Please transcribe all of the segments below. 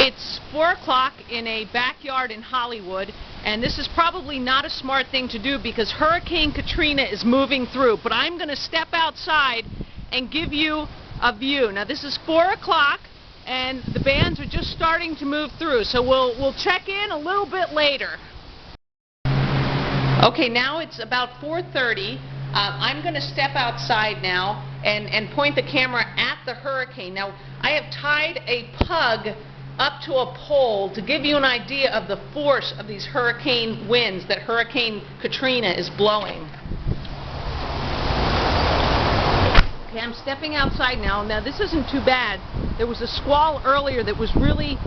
It's 4 o'clock in a backyard in Hollywood, and this is probably not a smart thing to do because Hurricane Katrina is moving through, but I'm going to step outside and give you a view. Now this is 4 o'clock and the bands are just starting to move through, so we'll check in a little bit later. Okay, now it's about 4:30. I'm going to step outside now and point the camera at the hurricane. Now I have tied a pug up to a pole to give you an idea of the force of these hurricane winds that Hurricane Katrina is blowing. Okay, I'm stepping outside now. Now this isn't too bad. There was a squall earlier that was really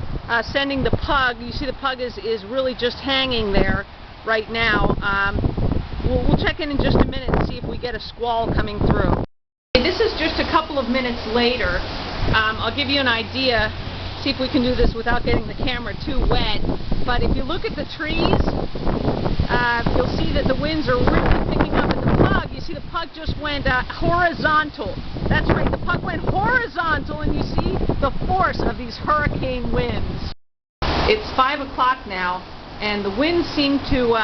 sending the pug. You see the pug is really just hanging there right now. We'll check in just a minute and see if we get a squall coming through. Okay, this is just a couple of minutes later. I'll give you an idea. See if we can do this without getting the camera too wet. But if you look at the trees, you'll see that the winds are really picking up. And the pug, you see the pug just went horizontal. That's right, the pug went horizontal, and you see the force of these hurricane winds. It's 5 o'clock now, and the winds seem to,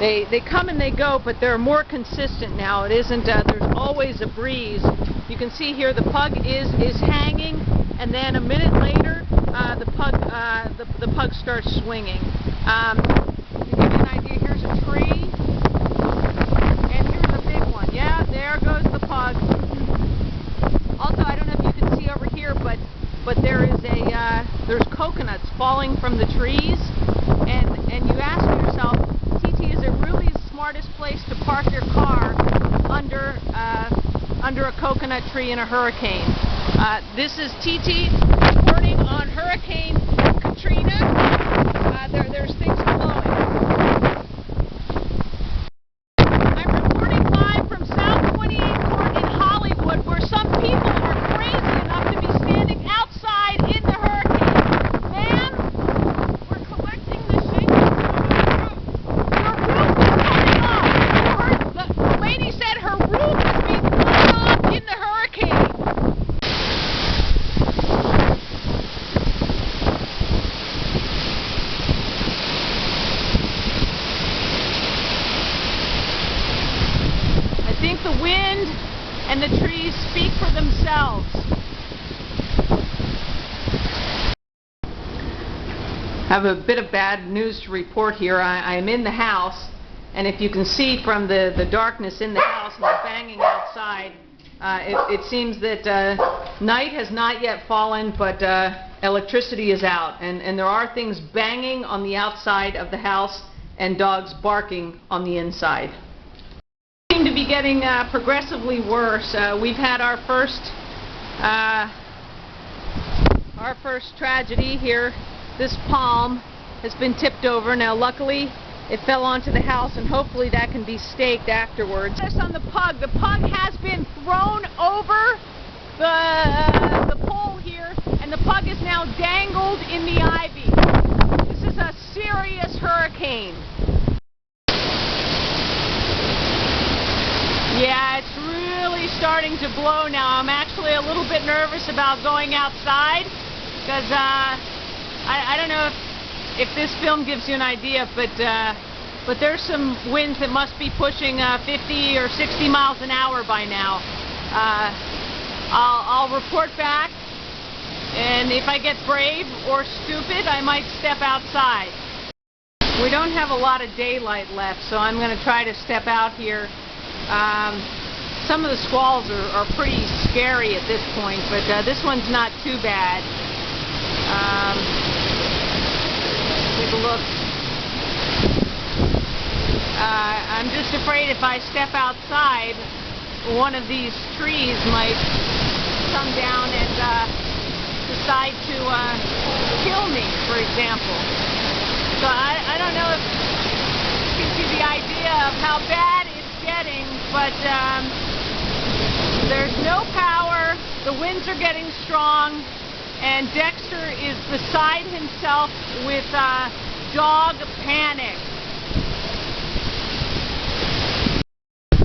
they come and they go, but they're more consistent now. It isn't, there's always a breeze. You can see here the pug is hanging, and then a minute later, the pug starts swinging. To give you an idea, here's a tree, and here's a big one. Yeah, there goes the pug. Also, I don't know if you can see over here, but there's coconuts falling from the trees, and you ask yourself, TT, is it really the smartest place to park your car under a coconut tree in a hurricane? This is TT reporting on Hurricane Katrina. There's things blowing. I'm reporting live from South 28th Court in Hollywood, where some people are crazy enough to be standing outside in the hurricane. Ma'am, we're collecting the shingles from your roof. Your roof is coming off. The lady said her roof is being blown off in the hurricane. I think the wind and the trees speak for themselves. I have a bit of bad news to report here. I am in the house, and if you can see from the darkness in the house and the banging outside, it seems that night has not yet fallen, but electricity is out, and there are things banging on the outside of the house and dogs barking on the inside. Seem to be getting progressively worse. We've had our first tragedy here. This palm has been tipped over. Now luckily it fell onto the house, and hopefully that can be staked afterwards. This on the pug. The pug has been thrown over the pole here, and the pug is now dangled in the ivy. This is a serious hurricane. Yeah, it's really starting to blow now. I'm actually a little bit nervous about going outside because I don't know if this film gives you an idea, but there's some winds that must be pushing 50 or 60 miles an hour by now. I'll report back, and if I get brave or stupid, I might step outside. We don't have a lot of daylight left, so I'm going to try to step out here. Some of the squalls are pretty scary at this point, but this one's not too bad. Take a look. I'm just afraid if I step outside, one of these trees might come down and decide to kill me, for example. So I don't know if it gives you the idea of how bad it's getting, but there's no power, the winds are getting strong, and Dexter is beside himself with dog panic.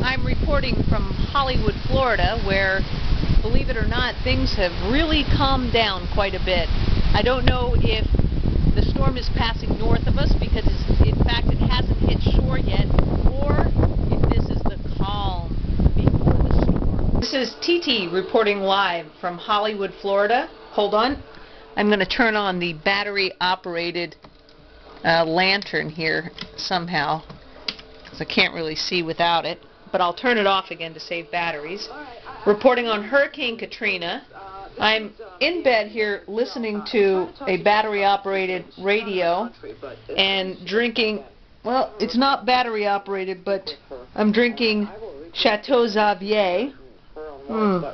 I'm reporting from Hollywood, Florida, where, believe it or not, things have really calmed down quite a bit. I don't know if the storm is passing north of us because in fact it hasn't hit shore yet, or if this is the calm before the storm. This is TT reporting live from Hollywood, Florida. Hold on. I'm going to turn on the battery-operated lantern here somehow, because I can't really see without it, but I'll turn it off again to save batteries. Reporting on Hurricane Katrina. I'm in bed here listening to a battery-operated radio and drinking, well, it's not battery-operated, but I'm drinking Chateau Xavier. And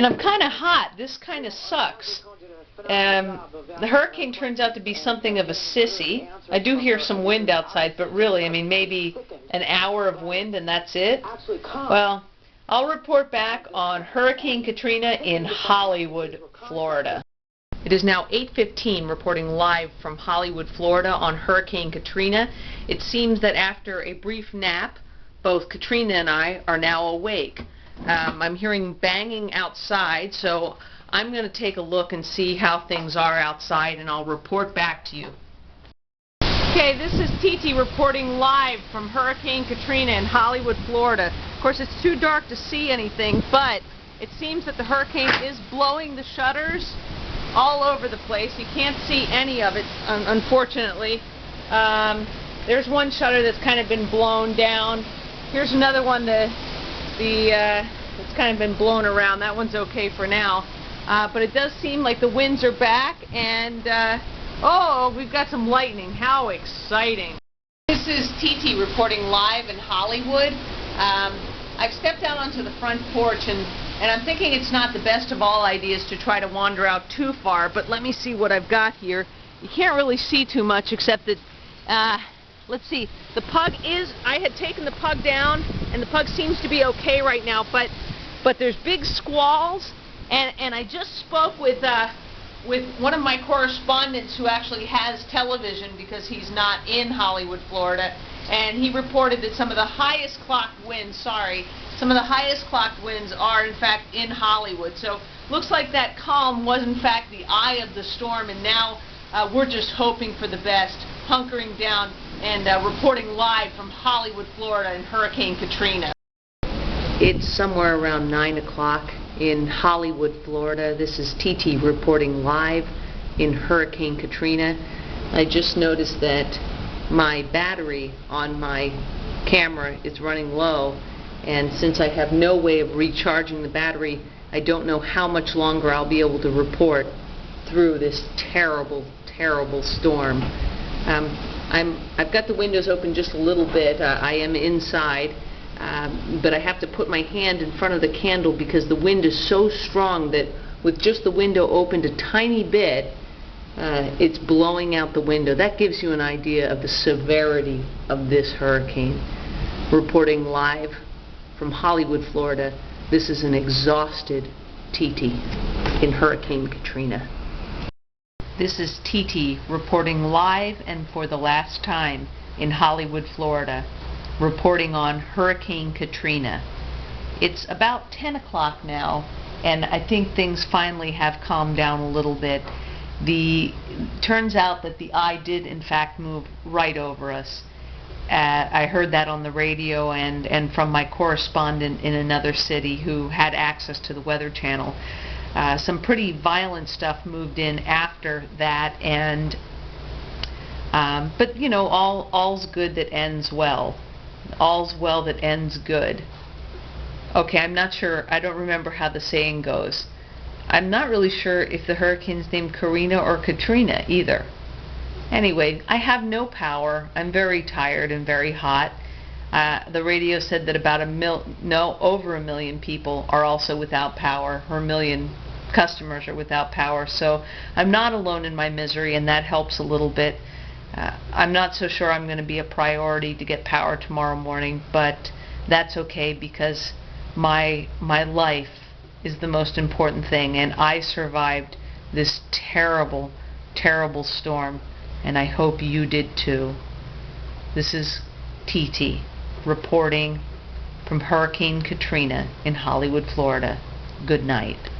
I'm kind of hot. This kind of sucks. The hurricane turns out to be something of a sissy. I do hear some wind outside, but really, I mean, maybe an hour of wind and that's it. Well, I'll report back on Hurricane Katrina in Hollywood, Florida. It is now 8:15, reporting live from Hollywood, Florida on Hurricane Katrina. It seems that after a brief nap, both Katrina and I are now awake. I'm hearing banging outside, so I'm going to take a look and see how things are outside, and I'll report back to you. Okay, this is TT reporting live from Hurricane Katrina in Hollywood, Florida. Of course, it's too dark to see anything, but it seems that the hurricane is blowing the shutters all over the place. You can't see any of it, unfortunately. There's one shutter that's kind of been blown down. Here's another one it's kind of been blown around. That one's okay for now. But it does seem like the winds are back, and oh, we've got some lightning. How exciting. This is TT reporting live in Hollywood. I've stepped out onto the front porch, and I'm thinking it's not the best of all ideas to try to wander out too far, but let me see what I've got here. You can't really see too much except that, let's see, the pug is, I had taken the pug down, and the pug seems to be okay right now, but there's big squalls, and I just spoke with one of my correspondents who actually has television because he's not in Hollywood, Florida, and he reported that some of the highest clocked winds, are in fact in Hollywood. So looks like that calm was in fact the eye of the storm, and now we're just hoping for the best, hunkering down and reporting live from Hollywood, Florida in Hurricane Katrina. It's somewhere around 9 o'clock in Hollywood, Florida. This is TT reporting live in Hurricane Katrina. I just noticed that my battery on my camera is running low, and since I have no way of recharging the battery, I don't know how much longer I'll be able to report through this terrible, terrible storm. I've got the windows open just a little bit. I am inside, but I have to put my hand in front of the candle because the wind is so strong that with just the window opened a tiny bit, it's blowing out the window. That gives you an idea of the severity of this hurricane. Reporting live from Hollywood, Florida, this is an exhausted TT in Hurricane Katrina. This is TT reporting live and for the last time in Hollywood, Florida, reporting on Hurricane Katrina. It's about 10 o'clock now, and I think things finally have calmed down a little bit. Turns out that the eye did in fact move right over us. I heard that on the radio and from my correspondent in another city who had access to the Weather Channel. Some pretty violent stuff moved in after that, and but you know, all's good that ends well. All's well that ends good. Okay, I'm not sure. I don't remember how the saying goes. I'm not really sure if the hurricane's named Karina or Katrina either. Anyway, I have no power. I'm very tired and very hot. The radio said that about over a million people are also without power, or a million customers are without power. So I'm not alone in my misery, and that helps a little bit. I'm not so sure I'm going to be a priority to get power tomorrow morning, but that's okay because my life is the most important thing, and I survived this terrible, terrible storm, and I hope you did too. This is TT reporting from Hurricane Katrina in Hollywood, Florida. Good night.